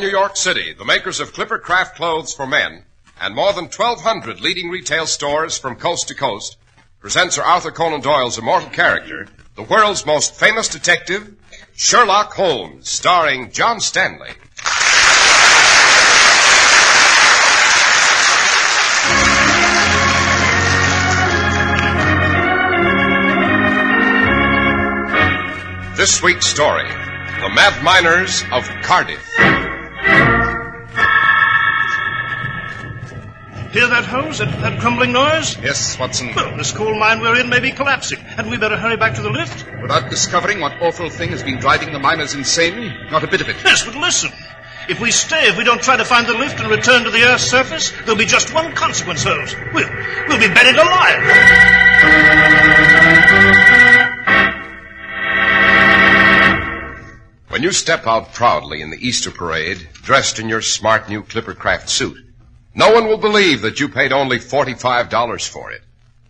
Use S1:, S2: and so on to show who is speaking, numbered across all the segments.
S1: New York City, the makers of Clipper Craft clothes for men and more than 1,200 leading retail stores from coast to coast present Sir Arthur Conan Doyle's immortal character, the world's most famous detective, Sherlock Holmes, starring John Stanley. This week's story, The Mad Miners of Cardiff.
S2: Hear that, Holmes? That crumbling noise?
S3: Yes, Watson.
S2: Well, this coal mine we're in may be collapsing. Hadn't we better hurry back to the lift?
S3: Without discovering what awful thing has been driving the miners insane? Not a bit of it.
S2: Yes, but listen. If we don't try to find the lift and return to the Earth's surface, there'll be just one consequence, Holmes. We'll be buried alive.
S1: When you step out proudly in the Easter parade, dressed in your smart new Clipper Craft suit, no one will believe that you paid only $45 for it.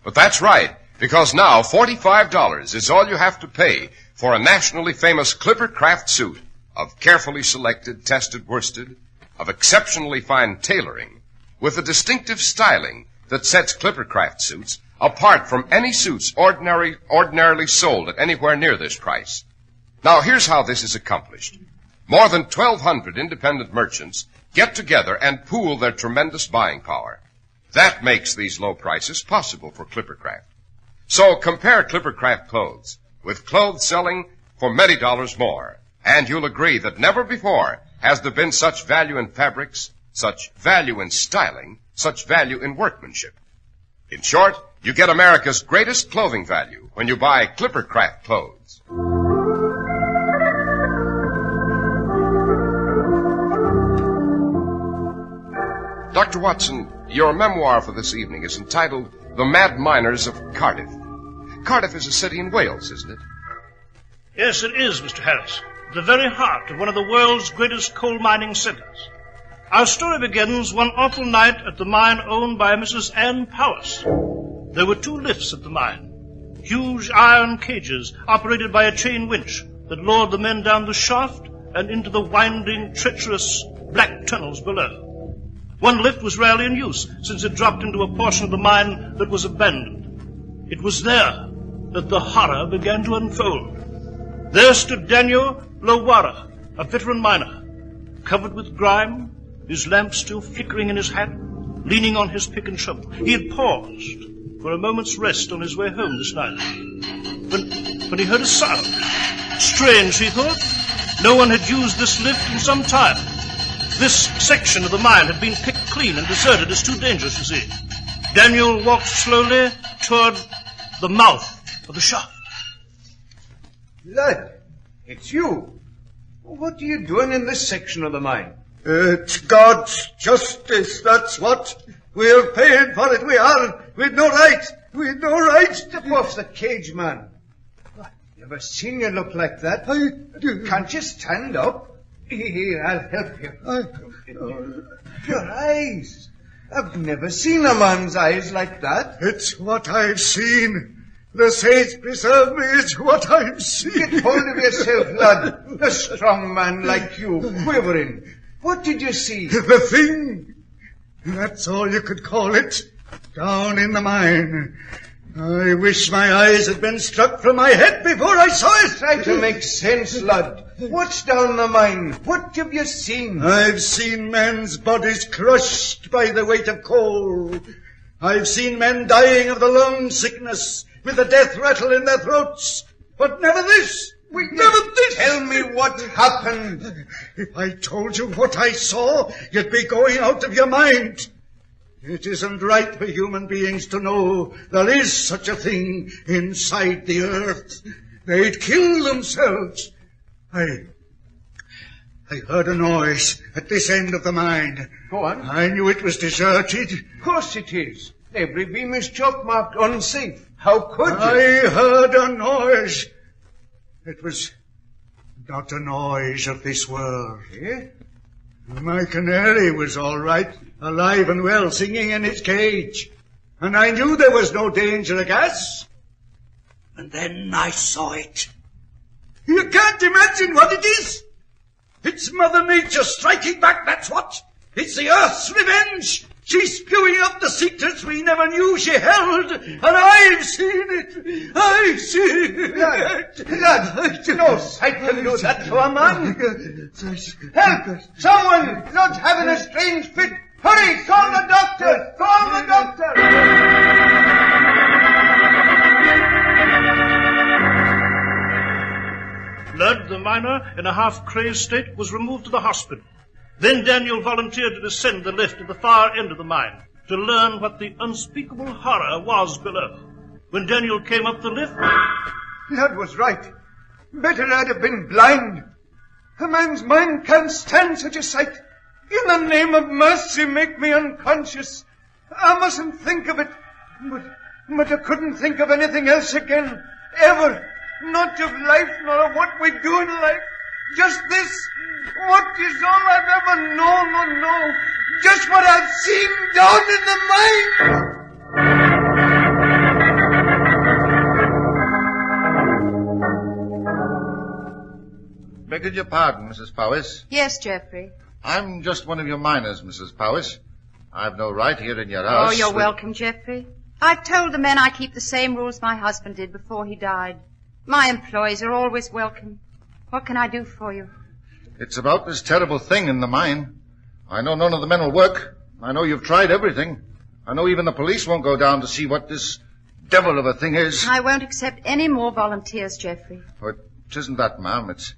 S1: But that's right, because now $45 is all you have to pay for a nationally famous Clipper Craft suit of carefully selected, tested worsted, of exceptionally fine tailoring, with a distinctive styling that sets Clipper Craft suits apart from any suits ordinarily sold at anywhere near this price. Now, here's how this is accomplished. More than 1,200 independent merchants get together and pool their tremendous buying power. That makes these low prices possible for Clipper Craft. So compare Clipper Craft clothes with clothes selling for many dollars more, and you'll agree that never before has there been such value in fabrics, such value in styling, such value in workmanship. In short, you get America's greatest clothing value when you buy Clipper Craft clothes. Dr. Watson, your memoir for this evening is entitled The Mad Miners of Cardiff. Cardiff is a city in Wales, isn't it?
S2: Yes, it is, Mr. Harris. The very heart of one of the world's greatest coal mining centers. Our story begins one awful night at the mine owned by Mrs. Ann Powys. There were 2 lifts at the mine, huge iron cages operated by a chain winch that lowered the men down the shaft and into the winding, treacherous black tunnels below. One lift was rarely in use, since it dropped into a portion of the mine that was abandoned. It was there that the horror began to unfold. There stood Daniel Lowara, a veteran miner, covered with grime, his lamp still flickering in his hand, leaning on his pick and shovel. He had paused for a moment's rest on his way home this night, when he heard a sound. Strange, he thought. No one had used this lift in some time. This section of the mine had been picked clean and deserted as too dangerous, you see. Daniel walked slowly toward the mouth of the shaft.
S4: Lad, it's you. What are you doing in this section of the mine?
S5: It's God's justice, that's what. We're paying for it, we are. We've no right. We've no right.
S4: Step off the cage, man. I've never seen you look like that. Can't you stand up? Here, I'll help you. Your eyes. I've never seen a man's eyes like that.
S5: It's what I've seen. The saints preserve me, it's what I've seen.
S4: Get hold of yourself, lad. A strong man like you, quivering. What did you see?
S5: The thing. That's all you could call it. Down in the mine. I wish my eyes had been struck from my head before I saw it.
S4: Try to make sense, lad. What's down the mine? What have you seen?
S5: I've seen men's bodies crushed by the weight of coal. I've seen men dying of the lung sickness with the death rattle in their throats. But never this. Never this.
S4: Tell me what happened.
S5: If I told you what I saw, you'd be going out of your mind. It isn't right for human beings to know there is such a thing inside the earth. They'd kill themselves. I heard a noise at this end of the mine.
S4: Go on.
S5: I knew it was deserted.
S4: Of course it is. Every beam is chalk-marked unsafe. How could you?
S5: I heard a noise. It was not a noise of this world.
S4: Eh?
S5: My canary was all right, alive and well, singing in its cage. And I knew there was no danger of gas. And then I saw it. You can't imagine what it is. It's Mother Nature striking back, that's what. It's the Earth's revenge. She's spewing out the secrets we never knew she held, and I've seen it. I've seen it.
S4: Lad, no sight can do that to a man. Help! Someone! Lord's having a strange fit. Hurry! Call the doctor! Call the doctor!
S2: Lud, the miner, in a half-crazed state, was removed to the hospital. Then Daniel volunteered to descend the lift at the far end of the mine to learn what the unspeakable horror was below. When Daniel came up the lift...
S4: Lad was right. Better I'd have been blind. A man's mind can't stand such a sight. In the name of mercy, make me unconscious. I mustn't think of it. But I couldn't think of anything else again. Ever. Not of life, nor of what we do in life. Just this. What is all I've ever known or know. Just what I've seen down in the mine.
S6: Begging your pardon, Mrs. Powys.
S7: Yes, Geoffrey.
S6: I'm just one of your miners, Mrs. Powys. I've no right here in your house.
S7: Oh, you're welcome, Geoffrey. I've told the men I keep the same rules my husband did before he died. My employees are always welcome. What can I do for you?
S6: It's about this terrible thing in the mine. I know none of the men will work. I know you've tried everything. I know even the police won't go down to see what this devil of a thing is.
S7: I won't accept any more volunteers, Geoffrey.
S6: Oh, it isn't that, ma'am. It's...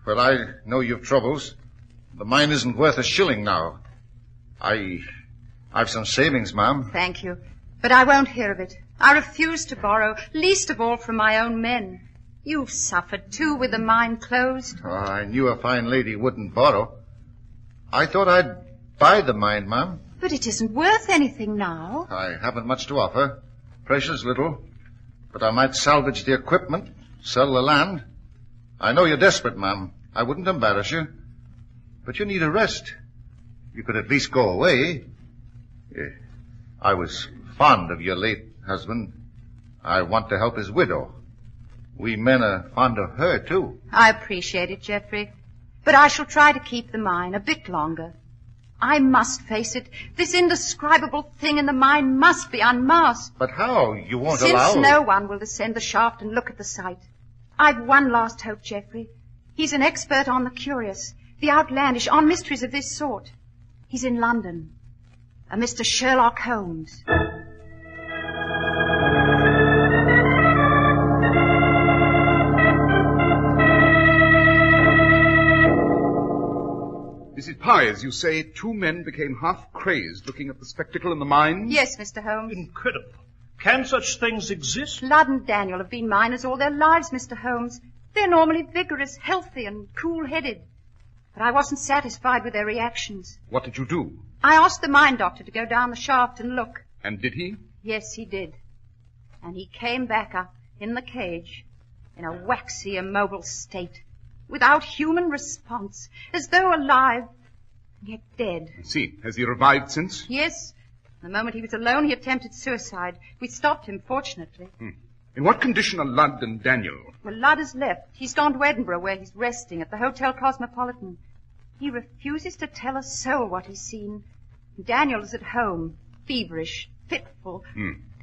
S6: Well, I know you've troubles. The mine isn't worth a shilling now. I've some savings, ma'am.
S7: Thank you. But I won't hear of it. I refuse to borrow, least of all from my own men. You've suffered, too, with the mine closed.
S6: Oh, I knew a fine lady wouldn't borrow. I thought I'd buy the mine, ma'am.
S7: But it isn't worth anything now.
S6: I haven't much to offer. Precious little. But I might salvage the equipment, sell the land. I know you're desperate, ma'am. I wouldn't embarrass you. But you need a rest. You could at least go away. I was fond of your late husband. I want to help his widow. We men are fond of her, too.
S7: I appreciate it, Geoffrey. But I shall try to keep the mine a bit longer. I must face it. This indescribable thing in the mine must be unmasked.
S6: But how? You won't
S7: Since
S6: allow...
S7: Since no one will descend the shaft and look at the site. I've one last hope, Geoffrey. He's an expert on the curious, the outlandish, on mysteries of this sort. He's in London. A Mr. Sherlock Holmes.
S3: Mrs. Powys, you say 2 men became half crazed looking at the spectacle in the mine?
S7: Yes, Mr. Holmes.
S2: Incredible. Can such things exist?
S7: Lud and Daniel have been miners all their lives, Mr. Holmes. They're normally vigorous, healthy, and cool-headed. But I wasn't satisfied with their reactions.
S3: What did you do?
S7: I asked the mine doctor to go down the shaft and look.
S3: And did he?
S7: Yes, he did. And he came back up in the cage in a waxy, immobile state, without human response, as though alive, yet dead.
S3: I see. Has he revived since?
S7: Yes. The moment he was alone, he attempted suicide. We stopped him, fortunately.
S3: In what condition are Lud and Daniel?
S7: Well, Lud has left. He's gone to Edinburgh, where he's resting at the Hotel Cosmopolitan. He refuses to tell a soul what he's seen. Daniel is at home, feverish, fitful.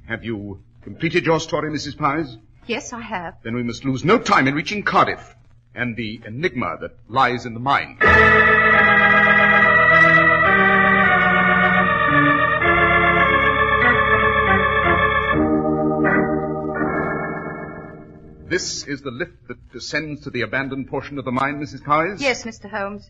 S3: Have you completed your story, Mrs. Powys?
S7: Yes, I have.
S3: Then we must lose no time in reaching Cardiff and the enigma that lies in the mine. This is the lift that descends to the abandoned portion of the mine, Mrs. Powys?
S7: Yes, Mr. Holmes.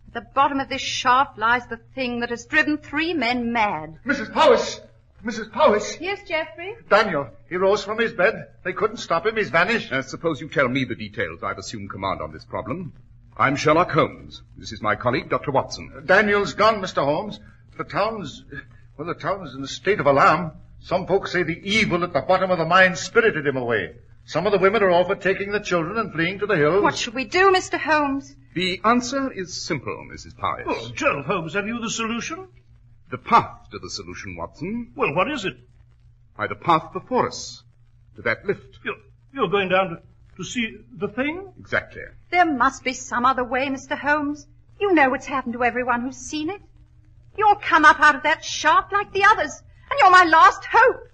S7: At the bottom of this shaft lies the thing that has driven 3 men mad.
S6: Mrs. Powys! Mrs. Powys!
S7: Yes, Geoffrey?
S6: Daniel, he rose from his bed. They couldn't stop him. He's vanished.
S3: Suppose you tell me the details. I've assumed command on this problem. I'm Sherlock Holmes. This is my colleague, Dr. Watson.
S6: Daniel's gone, Mr. Holmes. The town's in a state of alarm. Some folks say the evil at the bottom of the mine spirited him away. Some of the women are all for taking the children and fleeing to the hills.
S7: What should we do, Mr. Holmes?
S3: The answer is simple, Mrs. Powys.
S2: Oh, Sherlock Holmes, have you the solution?
S3: The path to the solution, Watson.
S2: Well, what is it?
S3: Why, the path before us. To that lift.
S2: You're going down to To see the thing?
S3: Exactly.
S7: There must be some other way, Mr. Holmes. You know what's happened to everyone who's seen it. You'll come up out of that shaft like the others, and you're my last hope.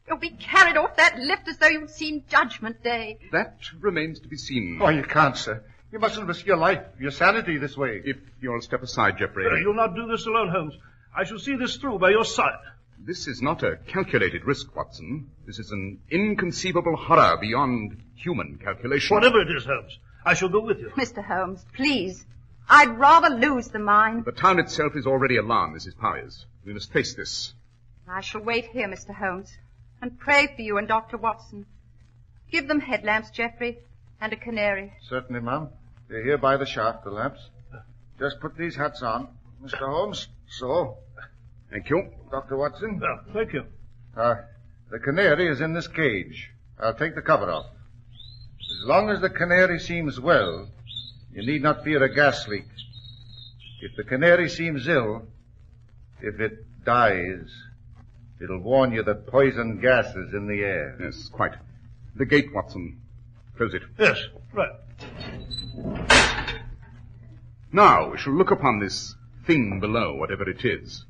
S7: You'll be carried off that lift as though you'd seen Judgment Day.
S3: That remains to be seen.
S6: Oh, you can't, sir. You mustn't risk your life, your sanity this way.
S3: If you'll step aside, Geoffrey.
S2: You'll not do this alone, Holmes. I shall see this through by your side.
S3: This is not a calculated risk, Watson. This is an inconceivable horror beyond human calculation.
S2: Whatever it is, Holmes, I shall go with you.
S7: Mr. Holmes, please. I'd rather lose the mine.
S3: The town itself is already alarmed, Mrs. Powers. We must face this.
S7: I shall wait here, Mr. Holmes, and pray for you and Dr. Watson. Give them headlamps, Geoffrey, and a canary.
S6: Certainly, ma'am. They're here by the shaft, the lamps. Just put these hats on, Mr. Holmes. So.
S3: Thank you.
S6: Dr. Watson.
S2: Well, thank you.
S6: The canary is in this cage. I'll take the cover off. As long as the canary seems well, you need not fear a gas leak. If the canary seems ill, if it dies, it'll warn you that poison gas is in the air.
S3: Yes, quite. The gate, Watson. Close it.
S2: Yes, right.
S3: Now, we shall look upon this thing below, whatever it is.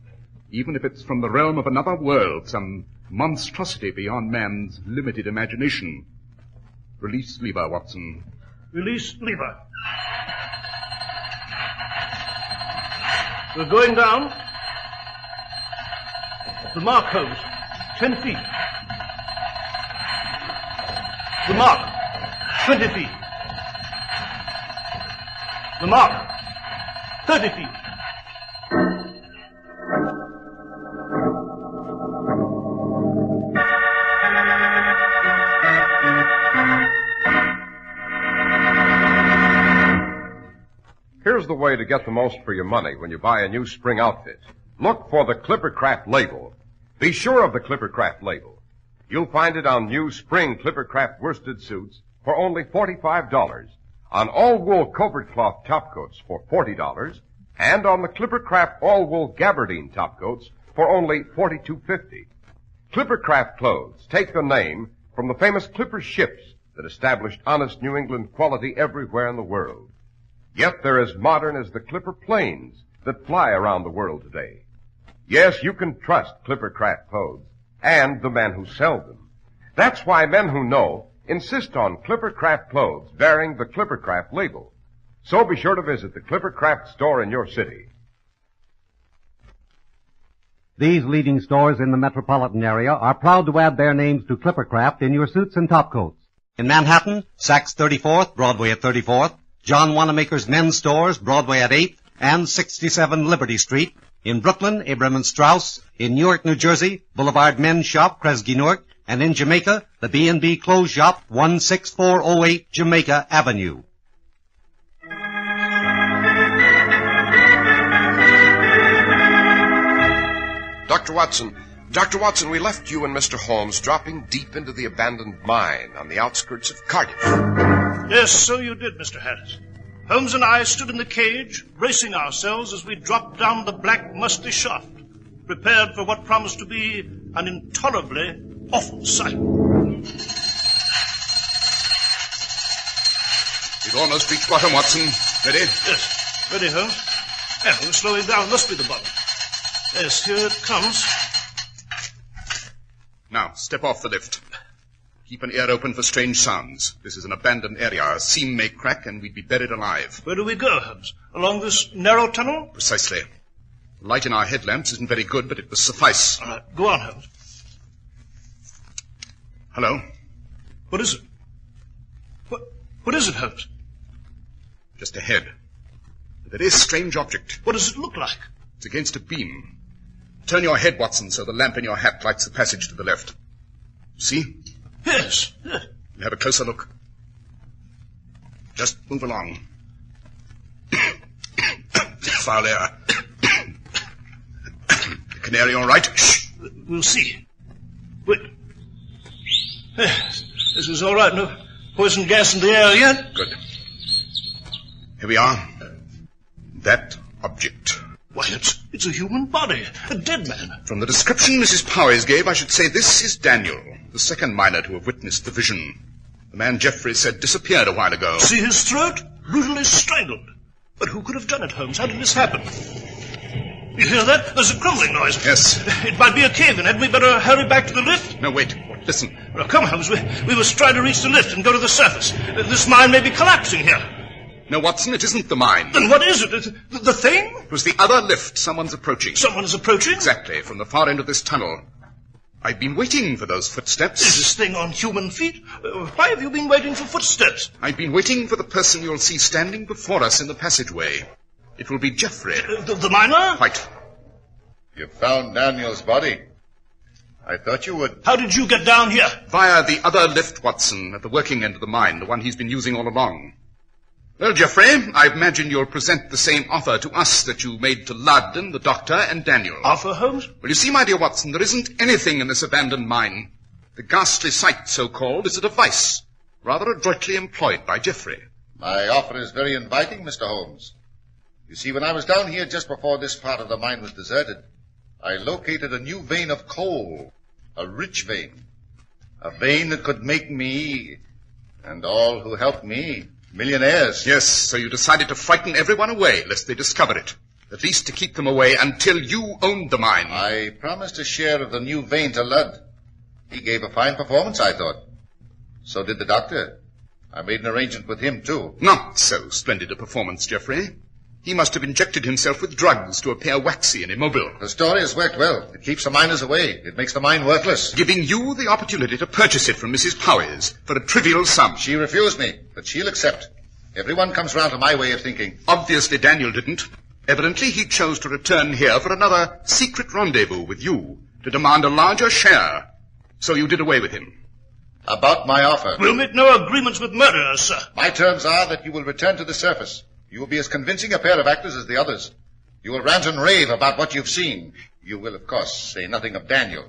S3: Even if it's from the realm of another world, some monstrosity beyond man's limited imagination. Release lever, Watson.
S2: Release lever. We're going down. The mark, Holmes. 10 feet. The mark. 20 feet. The mark. 30 feet.
S1: Here's the way to get the most for your money when you buy a new spring outfit. Look for the Clippercraft label. Be sure of the Clippercraft label. You'll find it on new spring Clippercraft worsted suits for only $45, on all-wool covert cloth topcoats for $40, and on the Clippercraft all-wool gabardine topcoats for only $42.50. Clippercraft clothes take the name from the famous Clipper ships that established honest New England quality everywhere in the world. Yet they're as modern as the Clipper planes that fly around the world today. Yes, you can trust Clippercraft clothes and the men who sell them. That's why men who know insist on Clippercraft clothes bearing the Clippercraft label. So be sure to visit the Clippercraft store in your city.
S8: These leading stores in the metropolitan area are proud to add their names to Clippercraft in your suits and topcoats. In Manhattan, Saks 34th, Broadway at 34th, John Wanamaker's men's stores, Broadway at 8th, and 67 Liberty Street. In Brooklyn, Abraham & Straus. In Newark, New Jersey, Boulevard Men's Shop, Kresge Newark. And in Jamaica, the B&B Clothes Shop, 16408 Jamaica Avenue.
S1: Dr. Watson, we left you and Mr. Holmes dropping deep into the abandoned mine on the outskirts of Cardiff.
S2: Yes, so you did, Mr. Harris. Holmes and I stood in the cage, bracing ourselves as we dropped down the black, musty shaft, prepared for what promised to be an intolerably awful sight.
S3: We've almost reached bottom, Watson. Ready?
S2: Yes, ready, Holmes. Yeah, we're slowing down. Must be the bottom. Yes, here it comes.
S3: Now, step off the lift. Keep an ear open for strange sounds. This is an abandoned area. A seam may crack and we'd be buried alive.
S2: Where do we go, Holmes? Along this narrow tunnel?
S3: Precisely. The light in our headlamps isn't very good, but it will suffice.
S2: All right, go on, Holmes.
S3: Hello?
S2: What is it? What is it, Holmes?
S3: Just ahead. A very strange object.
S2: What does it look like?
S3: It's against a beam. Turn your head, Watson, so the lamp in your hat lights the passage to the left. See?
S2: Yes.
S3: You have a closer look. Just move along. Foul air. The canary all right? Shh.
S2: We'll see. Wait. This is all right. No poison gas in the air yet?
S3: Good. Here we are. That object.
S2: Why, it's a human body. A dead man.
S3: From the description Mrs. Powers gave, I should say this is Daniel, the second miner to have witnessed the vision. The man Geoffrey said disappeared a while ago.
S2: See his throat? Brutally strangled. But who could have done it, Holmes? How did this happen? You hear that? There's a crumbling noise.
S3: Yes.
S2: It might be a cave-in. Hadn't we better hurry back to the lift?
S3: No, wait. Listen.
S2: Well, come, Holmes. We must try to reach the lift and go to the surface. This mine may be collapsing here.
S3: No, Watson, it isn't the mine.
S2: Then what is it? The thing?
S3: It was the other lift someone's approaching.
S2: Someone is approaching?
S3: Exactly, from the far end of this tunnel. I've been waiting for those footsteps.
S2: Is this thing on human feet? Why have you been waiting for footsteps?
S3: I've been waiting for the person you'll see standing before us in the passageway. It will be Geoffrey.
S2: The miner?
S3: Quite.
S6: You found Daniel's body. I thought you would.
S2: How did you get down here?
S3: Via the other lift, Watson, at the working end of the mine, the one he's been using all along. Well, Geoffrey, I imagine you'll present the same offer to us that you made to Ludden, the doctor, and Daniel.
S2: Offer, Holmes?
S3: Well, you see, my dear Watson, there isn't anything in this abandoned mine. The ghastly sight, so-called, is a device, rather adroitly employed by Geoffrey.
S6: My offer is very inviting, Mr. Holmes. You see, when I was down here just before this part of the mine was deserted, I located a new vein of coal, a rich vein, a vein that could make me, and all who helped me, millionaires.
S3: Yes, so you decided to frighten everyone away, lest they discover it. At least to keep them away until you owned the mine.
S6: I promised a share of the new vein to Ludd. He gave a fine performance, I thought. So did the doctor. I made an arrangement with him, too.
S3: Not so splendid a performance, Geoffrey. He must have injected himself with drugs to appear waxy and immobile.
S6: The story has worked well. It keeps the miners away. It makes the mine worthless.
S3: Giving you the opportunity to purchase it from Mrs. Powys for a trivial sum.
S6: She refused me, but she'll accept. Everyone comes round to my way of thinking.
S3: Obviously Daniel didn't. Evidently he chose to return here for another secret rendezvous with you, to demand a larger share. So you did away with him.
S6: About my offer.
S2: We'll make no agreements with murderers, sir.
S6: My terms are that you will return to the surface. You will be as convincing a pair of actors as the others. You will rant and rave about what you've seen. You will, of course, say nothing of Daniel.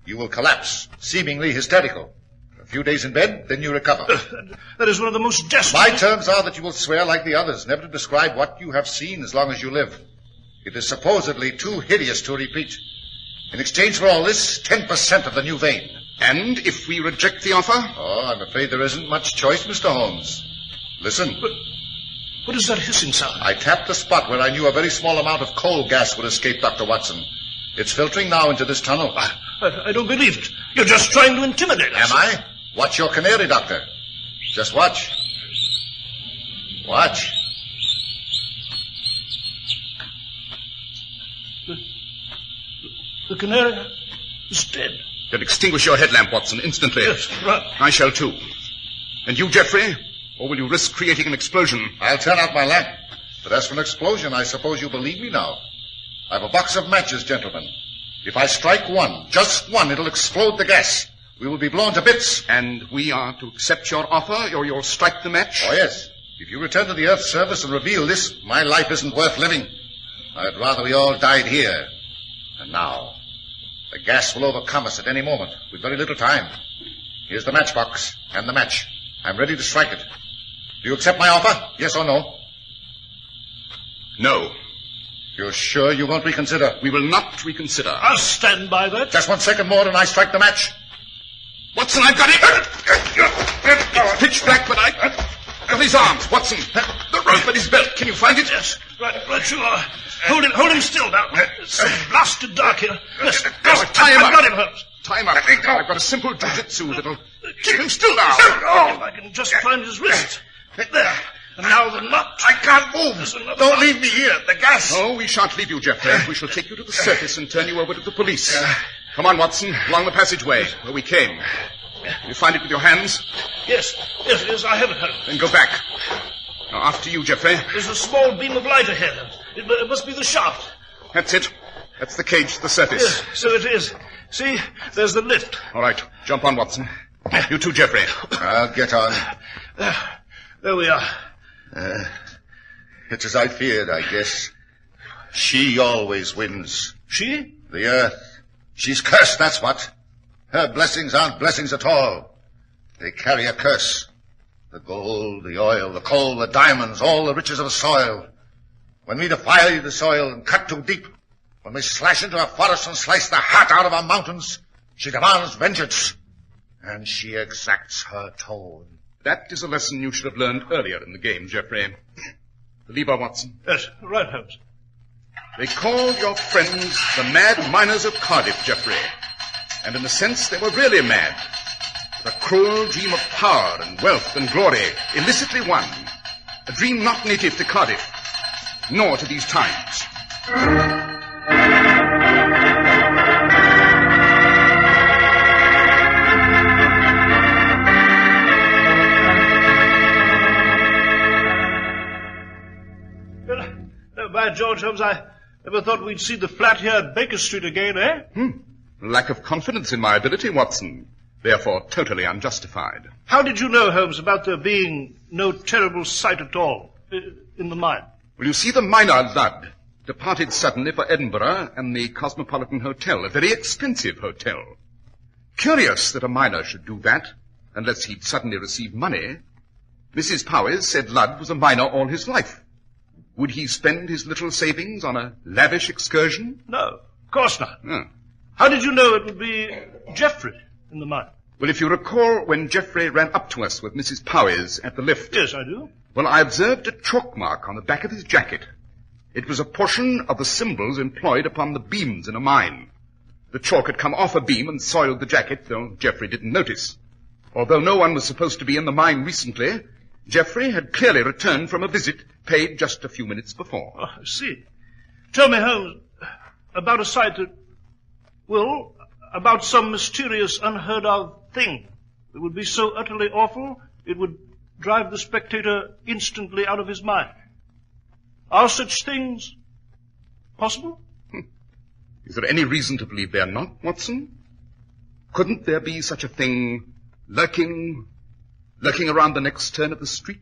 S6: You will collapse, seemingly hysterical. A few days in bed, then you recover.
S2: That is one of the most desperate...
S6: My terms are that you will swear like the others, never to describe what you have seen as long as you live. It is supposedly too hideous to repeat. In exchange for all this, 10% of the new vein.
S3: And if we reject the offer?
S6: Oh, I'm afraid there isn't much choice, Mr. Holmes. Listen.
S2: But what is that hissing sound?
S6: I tapped the spot where I knew a very small amount of coal gas would escape, Dr. Watson. It's filtering now into this tunnel.
S2: I don't believe it. You're just trying to intimidate us.
S6: Am I? Watch your canary, Doctor. Just watch. Watch.
S2: The canary is dead.
S3: Then extinguish your headlamp, Watson, instantly.
S2: Yes, right.
S3: I shall too. And you, Geoffrey? Or will you risk creating an explosion?
S6: I'll turn out my lamp. But as for an explosion, I suppose you believe me now. I've a box of matches, gentlemen. If I strike one, just one, it'll explode the gas. We will be blown to bits.
S3: And we are to accept your offer, or you'll strike the match?
S6: Oh, yes. If you return to the Earth's surface and reveal this, my life isn't worth living. I'd rather we all died here. And now, the gas will overcome us at any moment, with very little time. Here's the matchbox and the match. I'm ready to strike it. Do you accept my offer? Yes or no?
S3: No.
S6: You're sure you won't reconsider?
S3: We will not reconsider.
S2: I'll stand by that.
S6: Just 1 second more and I strike the match.
S3: Watson, I've got it! It's pitch black, but I got his arms. Watson, the rope at his belt. Can you find it?
S2: Yes, right you are. Hold him still now. It's so blasted dark here. Yes,
S3: tie him up.
S2: I've got him, Holmes.
S3: Tie him up. I've got a simple jiu-jitsu that'll keep him still now.
S2: If I can just find his wrist. There. And now the knot.
S6: I can't move. Don't leave me here. The gas.
S3: No, we shan't leave you, Geoffrey. We shall take you to the surface and turn you over to the police. Come on, Watson, along the passageway where we came. You find it with your hands?
S2: Yes, I have it.
S3: Then go back. Now, after you, Geoffrey.
S2: There's a small beam of light ahead. It must be the shaft.
S3: That's it. That's the cage to the surface.
S2: Yes, so it is. See, there's the lift.
S3: All right, jump on, Watson. You too, Geoffrey.
S6: I'll get on.
S2: There we are.
S6: It's as I feared, I guess. She always wins.
S2: She?
S6: The Earth. She's cursed, that's what. Her blessings aren't blessings at all. They carry a curse. The gold, the oil, the coal, the diamonds, all the riches of the soil. When we defile the soil and cut too deep, when we slash into a forest and slice the heart out of our mountains, she demands vengeance. And she exacts her toll.
S3: That is a lesson you should have learned earlier in the game, Geoffrey. The lever, Watson.
S2: Yes, right, Holmes.
S3: They called your friends the mad miners of Cardiff, Geoffrey. And in a sense, they were really mad. With a cruel dream of power and wealth and glory, illicitly won. A dream not native to Cardiff, nor to these times.
S2: By George, Holmes, I never thought we'd see the flat here at Baker Street again, eh?
S3: Lack of confidence in my ability, Watson. Therefore, totally unjustified.
S2: How did you know, Holmes, about there being no terrible sight at all in the mine?
S3: Well, you see, the miner, Ludd, departed suddenly for Edinburgh and the Cosmopolitan Hotel, a very expensive hotel. Curious that a miner should do that, unless he'd suddenly receive money. Mrs. Powys said Ludd was a miner all his life. Would he spend his little savings on a lavish excursion?
S2: No, of course not. How did you know it would be Geoffrey in the mine?
S3: Well, if you recall when Geoffrey ran up to us with Mrs. Powys at the lift.
S2: Yes, I do.
S3: Well, I observed a chalk mark on the back of his jacket. It was a portion of the symbols employed upon the beams in a mine. The chalk had come off a beam and soiled the jacket, though Geoffrey didn't notice. Although no one was supposed to be in the mine recently, Geoffrey had clearly returned from a visit paid just a few minutes before.
S2: Oh, I see. Tell me, Holmes, about a sight that, well, about some mysterious, unheard-of thing that would be so utterly awful it would drive the spectator instantly out of his mind. Are such things possible?
S3: Is there any reason to believe they're not, Watson? Couldn't there be such a thing lurking around the next turn of the street?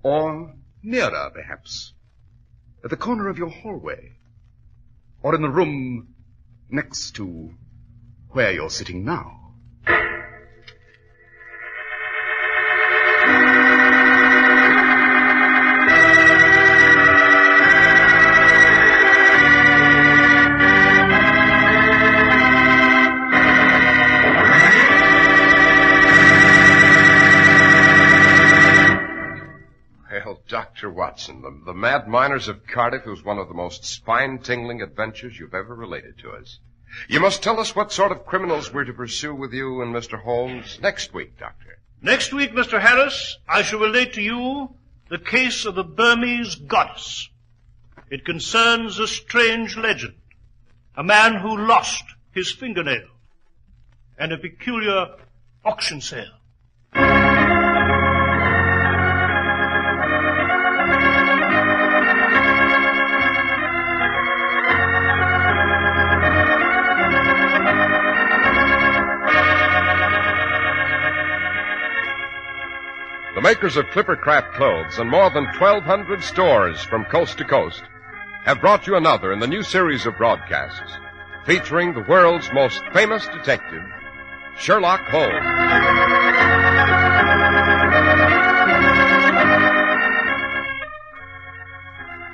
S3: Or nearer, perhaps, at the corner of your hallway? Or in the room next to where you're sitting now?
S1: Dr. Watson, the Mad Miners of Cardiff was one of the most spine-tingling adventures you've ever related to us. You must tell us what sort of criminals we're to pursue with you and Mr. Holmes next week, Doctor.
S2: Next week, Mr. Harris, I shall relate to you the case of the Burmese goddess. It concerns a strange legend, a man who lost his fingernail, and a peculiar auction sale.
S1: The makers of Clippercraft clothes and more than 1,200 stores from coast to coast have brought you another in the new series of broadcasts featuring the world's most famous detective, Sherlock Holmes.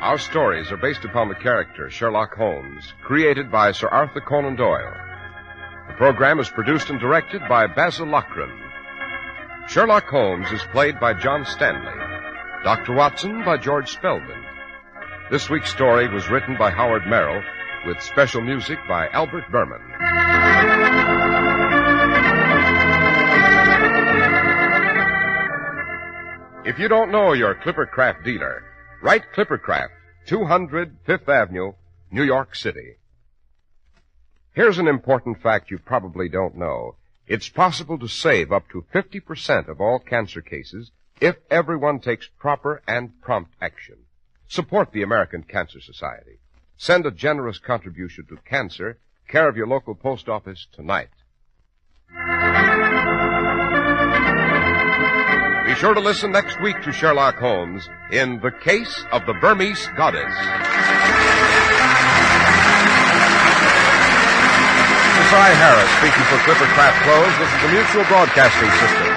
S1: Our stories are based upon the character Sherlock Holmes, created by Sir Arthur Conan Doyle. The program is produced and directed by Basil Lochran. Sherlock Holmes is played by John Stanley. Dr. Watson by George Spelman. This week's story was written by Howard Merrill with special music by Albert Berman. If you don't know your Clippercraft dealer, write Clippercraft, 200 Fifth Avenue, New York City. Here's an important fact you probably don't know. It's possible to save up to 50% of all cancer cases if everyone takes proper and prompt action. Support the American Cancer Society. Send a generous contribution to cancer, care of your local post office tonight. Be sure to listen next week to Sherlock Holmes in The Case of the Burmese Goddess. This is I. Harris speaking for Clippercraft Clothes. This is the Mutual Broadcasting System.